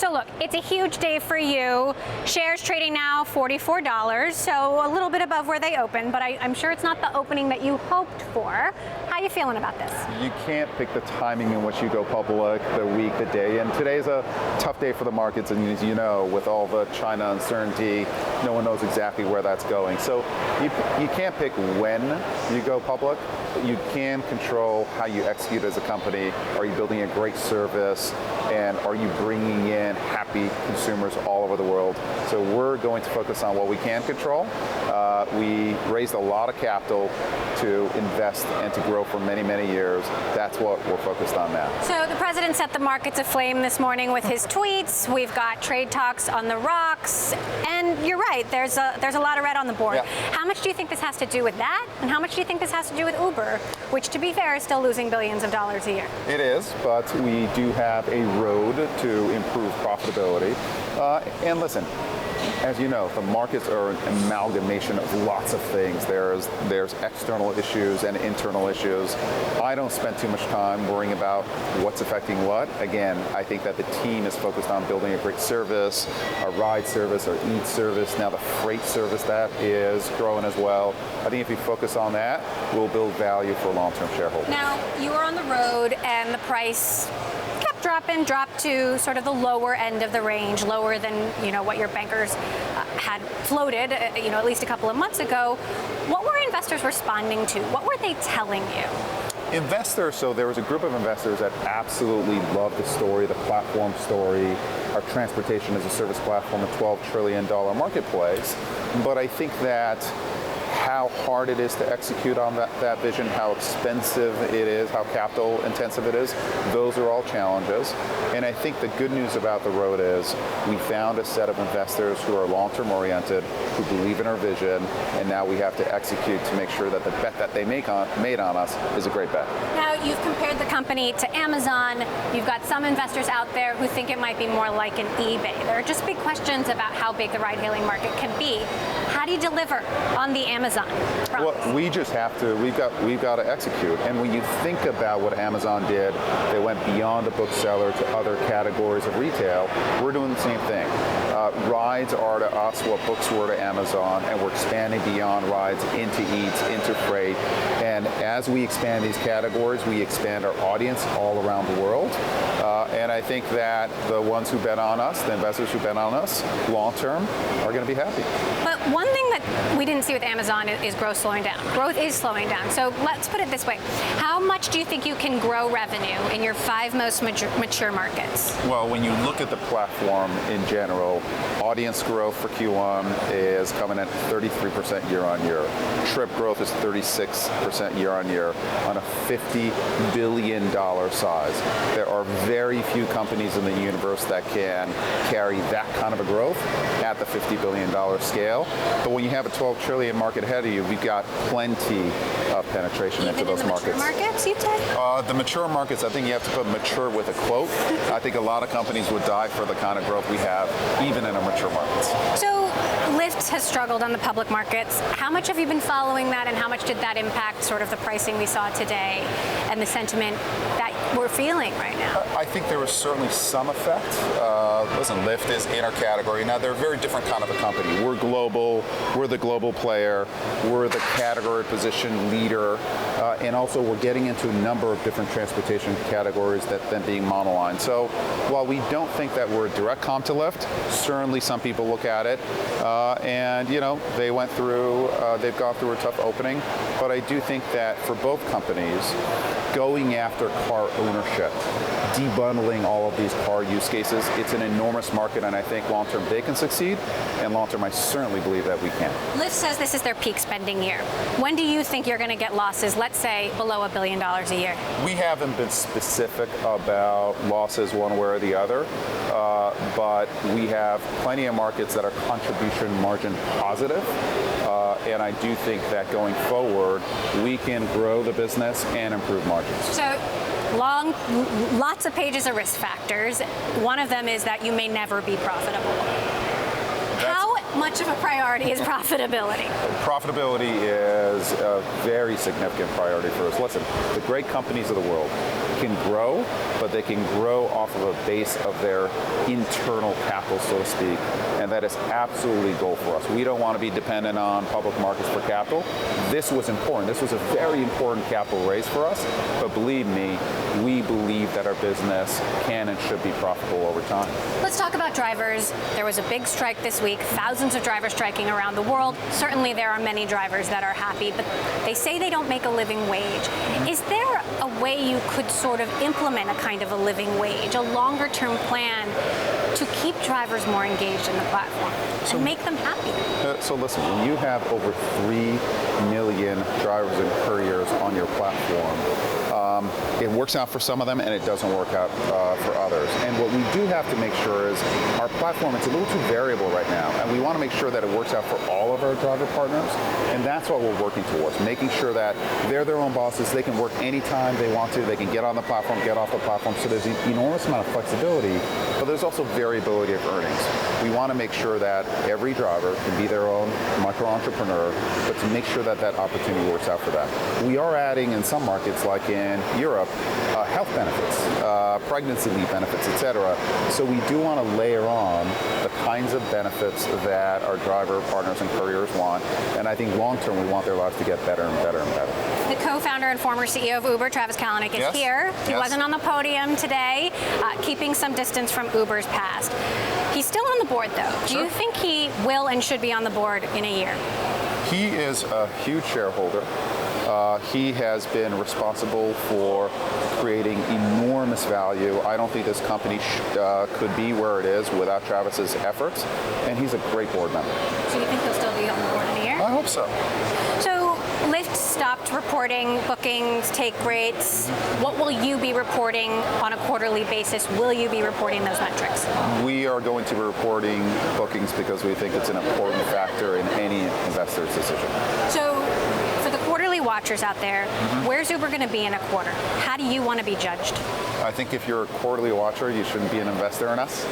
So look, it's a huge day for you. Shares trading now $44, so a little bit above where they opened, but I'm sure it's not the opening that you hoped for. How are you feeling about this? You can't pick the timing in which you go public, the week, the day, and today's a tough day for the markets, and as you know, with all the China uncertainty, no one knows exactly where that's going. So you can't pick when you go public, but you can control how you execute as a company. Are you building a great service, and are you bringing in happy consumers all over the world? So we're going to focus on what we can control. We raised a lot of capital to invest and to grow for many, many years. That's what we're focused on now. So the president set the markets aflame this morning with his tweets. We've got trade talks on the rocks, and you're right, there's a lot of red on the board. Yeah. How much do you think this has to do with that, and how much do you think this has to do with Uber, which, to be fair, is still losing billions of dollars a year? It is, but we do have a road to improve profitability. And listen, as you know, the markets are an amalgamation of lots of things. There's external issues and internal issues. I don't spend too much time worrying about what's affecting what. Again, I think that the team is focused on building a great service, our ride service, our eat service, now the freight service that is growing as well. I think if we focus on that, we'll build value for long-term shareholders. Now, you were on the road and the price dropped to sort of the lower end of the range, lower than what your bankers had floated, at least a couple of months ago. What were investors responding to? What were they telling you? Investors, so there was a group of investors that absolutely loved the story, the platform story, our transportation as a service platform, a $12 trillion marketplace. But I think that how hard it is to execute on that vision, how expensive it is, how capital intensive it is, those are all challenges. And I think the good news about the road is we found a set of investors who are long-term oriented, who believe in our vision, and now we have to execute to make sure that the bet that they made on us is a great bet. Now, you've compared the company to Amazon. You've got some investors out there who think it might be more like an eBay. There are just big questions about how big the ride-hailing market can be. How do you deliver on the Amazon promise? Well, we just have to, we've got to execute. And when you think about what Amazon did, they went beyond a bookseller to other categories of retail. We're doing the same thing. Rides are to us what books were to Amazon, and we're expanding beyond rides into eats, into freight. And as we expand these categories, we expand our audience all around the world. And I think that the ones who bet on us, the investors who bet on us long term, are going to be happy. But one thing that we didn't see with Amazon is growth slowing down. Growth is slowing down. So let's put it this way. How much do you think you can grow revenue in your 5 most mature markets? Well, when you look at the platform in general, audience growth for Q1 is coming at 33% year on year. Trip growth is 36% year on year on a $50 billion size. There are very few companies in the universe that can carry that kind of a growth at the $50 billion scale. But when you have a $12 trillion market ahead of you, we've got plenty of penetration into those markets. Even in the mature markets, you'd say? The mature markets, I think you have to put mature with a quote. I think a lot of companies would die for the kind of growth we have, even in our mature markets. So Lyft has struggled on the public markets. How much have you been following that, and how much did that impact sort of the pricing we saw today and the sentiment that we're feeling right now? I think there was certainly some effect. Listen, Lyft is in our category. Now, they're a very different kind of a company. We're global. We're the global player. We're the category position leader. And also, we're getting into a number of different transportation categories than being monoline. So while we don't think that we're a direct comp to Lyft, certainly some people look at it. And, they went through, they've gone through a tough opening. But I do think that for both companies, going after car ownership, debundling all of these car use cases, it's an enormous market, and I think long-term they can succeed, and long-term I certainly believe that we can. Lyft says this is their peak spending year. When do you think you're going to get losses, let's say, below $1 billion a year? We haven't been specific about losses one way or the other, but we have plenty of markets that are contribution margin positive, and I do think that going forward, we can grow the business and improve margins. So, lots of pages of risk factors. One of them is that you may never be profitable. much of a priority is profitability? Profitability is a very significant priority for us. Listen, the great companies of the world can grow, but they can grow off of a base of their internal capital, so to speak, and that is absolutely goal for us. We don't want to be dependent on public markets for capital. This was important. This was a very important capital raise for us, but believe me, we believe that our business can and should be profitable over time. Let's talk about drivers. There was a big strike this week, thousands of drivers striking around the world. Certainly there are many drivers that are happy, but they say they don't make a living wage. Is there a way you could sort of implement a kind of a living wage, a longer-term plan to keep drivers more engaged in the platform and make them happy? So listen, when you have over 3 million drivers and couriers on your platform, it works out for some of them and it doesn't work out for others. And what we do have to make sure is our platform, it's a little too variable right now, and we want to make sure that it works out for all of our driver partners, and that's what we're working towards, making sure that they're their own bosses, they can work anytime they want to, they can get on the platform, get off the platform, so there's an enormous amount of flexibility, but there's also variability of earnings. We want to make sure that every driver can be their own micro-entrepreneur, but to make sure that that opportunity works out for them. We are adding in some markets, like in Europe, health benefits, pregnancy leave benefits, etc. So we do want to layer on the kinds of benefits that our driver partners and couriers want, and I think long-term we want their lives to get better and better and better. The co-founder and former CEO of Uber, Travis Kalanick, is here. He wasn't on the podium today, keeping some distance from Uber's past. He's still on the board, though. Do you think he will and should be on the board in a year? He is a huge shareholder. He has been responsible for creating enormous value. I don't think this company could be where it is without Travis's efforts, and he's a great board member. So you think he'll still be on the board in a year? I hope so. So Lyft stopped reporting bookings, take rates. What will you be reporting on a quarterly basis? Will you be reporting those metrics? We are going to be reporting bookings because we think it's an important factor in any investor's decision. So for the quarterly watchers out there, where's Uber going to be in a quarter? How do you want to be judged? I think if you're a quarterly watcher, you shouldn't be an investor in us.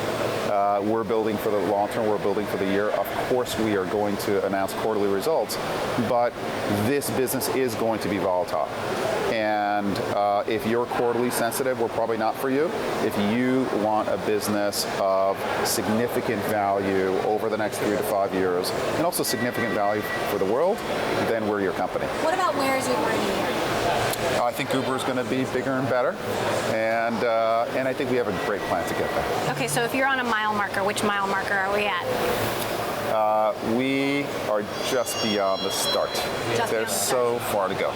We're building for the long term, we're building for the year. Of course, we are going to announce quarterly results, but this business is going to be volatile. And if you're quarterly sensitive, we're probably not for you. If you want a business of significant value over the next 3 to 5 years, and also significant value for the world, then we're your company. What about where's Uber in a year? I think Uber is going to be bigger and better, and I think we have a great plan to get there. Okay, so if you're on a mile marker, which mile marker are we at? We are just beyond the start. There's so far to go.